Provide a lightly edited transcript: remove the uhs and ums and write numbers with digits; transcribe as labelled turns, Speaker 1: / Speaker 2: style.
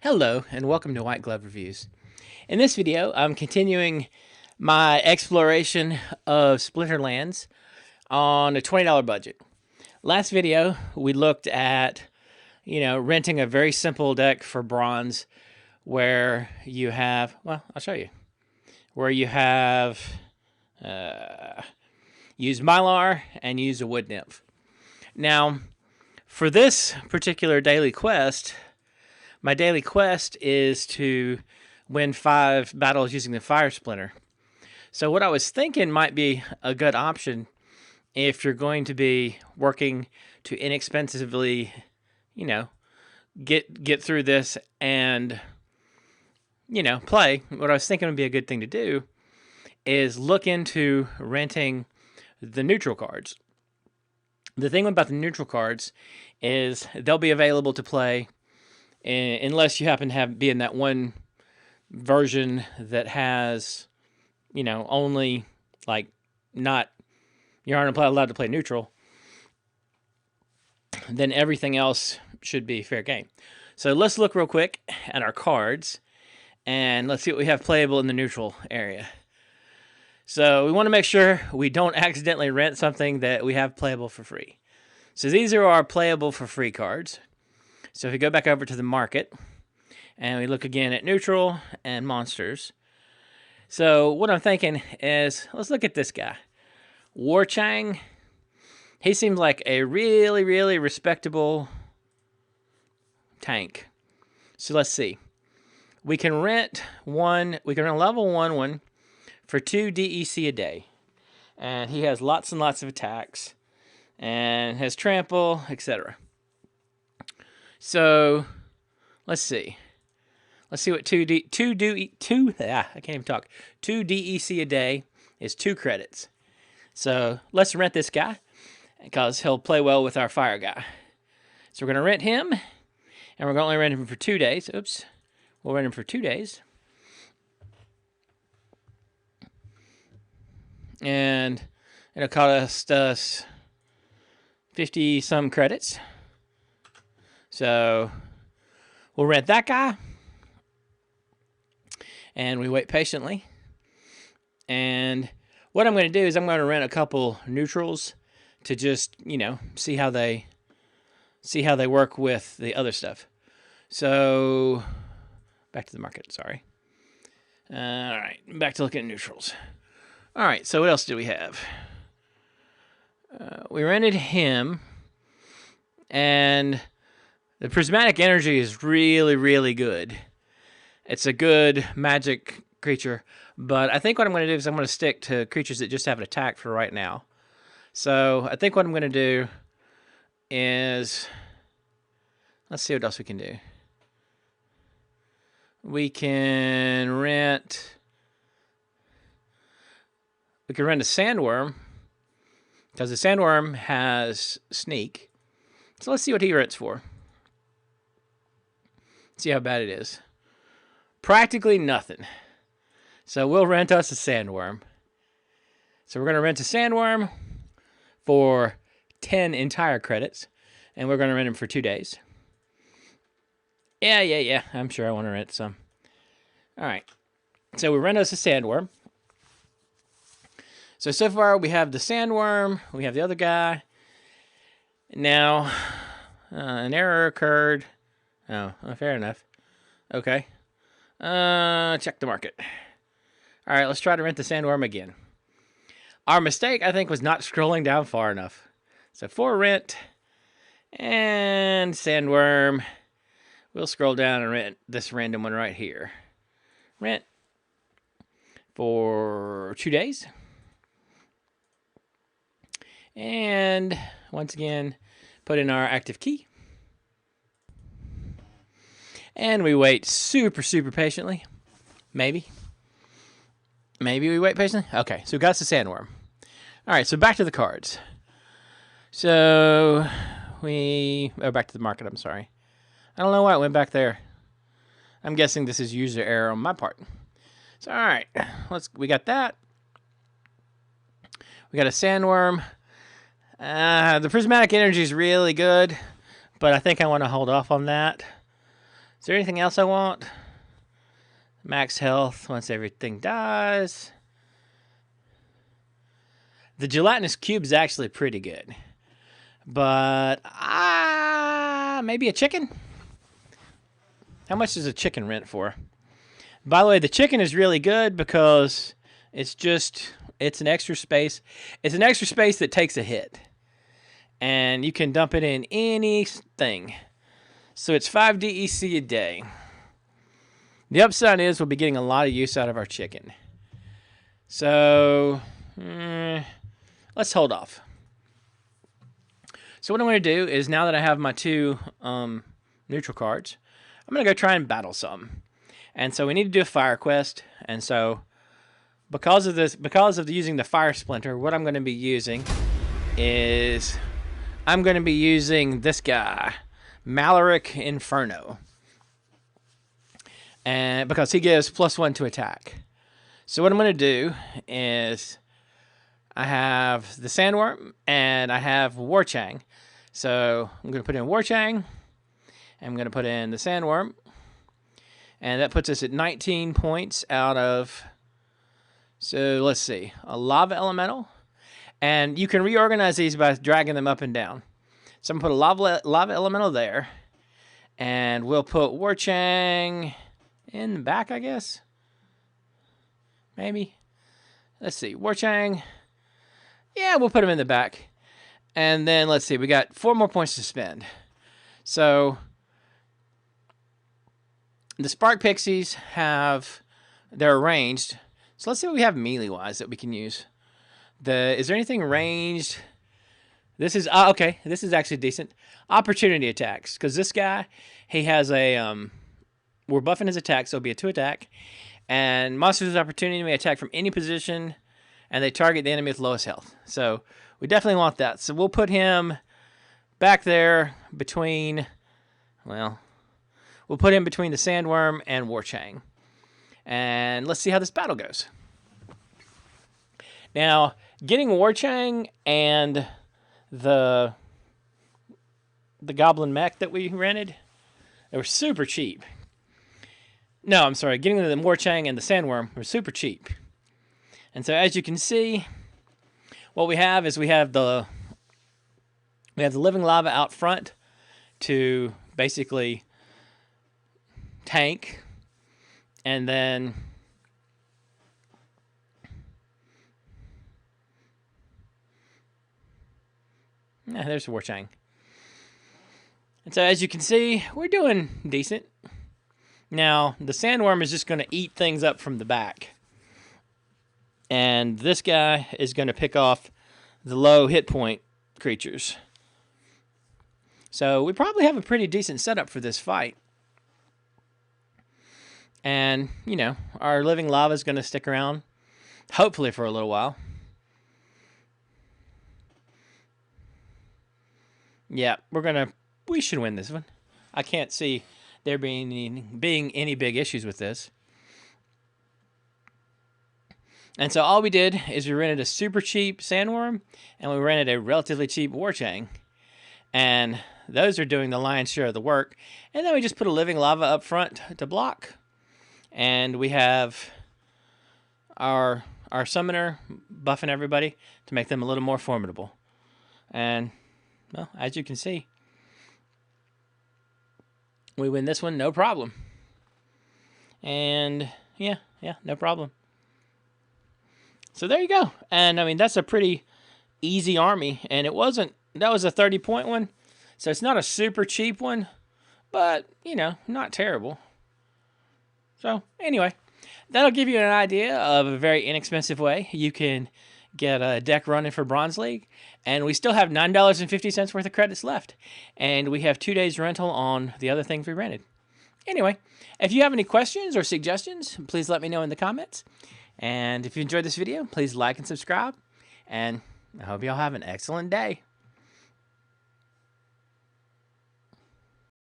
Speaker 1: Hello, and welcome to White Glove Reviews. In this video, I'm continuing my exploration of Splinterlands on a $20 budget. Last video, we looked at, renting a very simple deck for bronze where you have, well, I'll show you, where you have use Mylar and use a Wood Nymph. Now, for this particular daily quest, my daily quest is to win 5 battles using the Fire Splinter. So what I was thinking might be a good option if you're going to be working to inexpensively, get through this and, play. What I was thinking would be a good thing to do is look into renting the neutral cards. The thing about the neutral cards is they'll be available to play unless you happen to be in that one version that has, only you aren't allowed to play neutral, then everything else should be fair game. So let's look real quick at our cards and let's see what we have playable in the neutral area. So we want to make sure we don't accidentally rent something that we have playable for free. So these are our playable for free cards. So if we go back over to the market and we look again at neutral and monsters. So what I'm thinking is, let's look at this guy. War Chang. He seems like a really, really respectable tank. So let's see. We can rent a level 1 for 2 DEC a day. And he has lots and lots of attacks and has trample, etc. So, let's see. Let's see what 2 DEC a day is 2 credits. So, let's rent this guy because he'll play well with our fire guy. So, we're going to rent him, and we're going to only rent him for 2 days. Oops. We'll rent him for 2 days. And it'll cost us 50 some credits. So we'll rent that guy and we wait patiently. And what I'm going to do is I'm going to rent a couple neutrals to just, see how they work with the other stuff. So back to the market, sorry. All right, back to looking at neutrals. All right, so what else do we have? We rented him, and the prismatic energy is really, really good. It's a good magic creature, but I think what I'm going to do is I'm going to stick to creatures that just have an attack for right now. So I think what I'm going to do is, let's see what else we can do. We can rent a sandworm, because the sandworm has sneak. So let's see what he rents for. See how bad it is. Practically nothing. So we'll rent us a sandworm. So we're going to rent a sandworm for 10 entire credits. And we're going to rent him for 2 days. Yeah. I'm sure I want to rent some. All right. So we rent us a sandworm. So far we have the sandworm. We have the other guy. Now, an error occurred. Oh, fair enough. Okay. Check the market. All right, let's try to rent the sandworm again. Our mistake, I think, was not scrolling down far enough. So for rent and sandworm, we'll scroll down and rent this random one right here. Rent for 2 days. And once again, put in our active key. And we wait super, super patiently. Maybe we wait patiently. Okay, so we got the sandworm. All right, so back to the cards. So back to the market, I'm sorry. I don't know why it went back there. I'm guessing this is user error on my part. So, all right, we got that. We got a sandworm. The prismatic energy is really good, but I think I want to hold off on that. Is there anything else I want? Max health once everything dies. The gelatinous cube is actually pretty good. But, maybe a chicken? How much does a chicken rent for? By the way, the chicken is really good because it's an extra space. It's an extra space that takes a hit. And you can dump it in anything. So it's 5 DEC a day. The upside is we'll be getting a lot of use out of our chicken. So, let's hold off. So what I'm going to do is, now that I have my 2 neutral cards, I'm going to go try and battle some. And so we need to do a fire quest. And so because of using the fire splinter, what I'm going to be using is I'm going to be using this guy, Malaric Inferno. And because he gives +1 to attack. So what I'm going to do is I have the Sandworm and I have Warchang. So I'm going to put in Warchang. I'm going to put in the Sandworm. And that puts us at 19 points out of, so let's see, a Lava Elemental. And you can reorganize these by dragging them up and down. So I'm going to put a Lava Elemental there. And we'll put Warchang in the back, I guess. Maybe. Let's see. Warchang. Yeah, we'll put him in the back. And then, let's see. We got 4 more points to spend. So, the Spark Pixies they're ranged. So, let's see what we have melee-wise that we can use. Is there anything ranged? This is, okay. This is actually decent. Opportunity attacks. Because this guy, he has a, we're buffing his attack, so it'll be a 2 attack. And monsters with opportunity may attack from any position, and they target the enemy with lowest health. So we definitely want that. So we'll put him back there between, well, we'll put him between the Sandworm and Warchang. And let's see how this battle goes. Now, getting Warchang and the Goblin Mech that we rented, they were super cheap. No, I'm sorry. Getting the Warchang and the Sandworm were super cheap. And so as you can see, what we have is we have the living lava out front to basically tank. And then there's the Warchang. And so as you can see, we're doing decent. Now, the Sandworm is just going to eat things up from the back. And this guy is going to pick off the low hit point creatures. So we probably have a pretty decent setup for this fight. And, you know, our living lava is going to stick around, hopefully for a little while. Yeah, we should win this one. I can't see there being any big issues with this. And so all we did is we rented a super cheap Sandworm, and we rented a relatively cheap Warchang. And those are doing the lion's share of the work. And then we just put a living lava up front to block. And we have our summoner buffing everybody to make them a little more formidable. And, well, as you can see, we win this one, no problem. And, yeah, no problem. So there you go. And, I mean, that's a pretty easy army. And that was a 30-point one. So it's not a super cheap one. But, you know, not terrible. So, anyway, that'll give you an idea of a very inexpensive way you can get a deck running for Bronze League. And we still have $9.50 worth of credits left. And we have 2 days rental on the other things we rented. Anyway, if you have any questions or suggestions, please let me know in the comments. And if you enjoyed this video, please like and subscribe. And I hope y'all have an excellent day.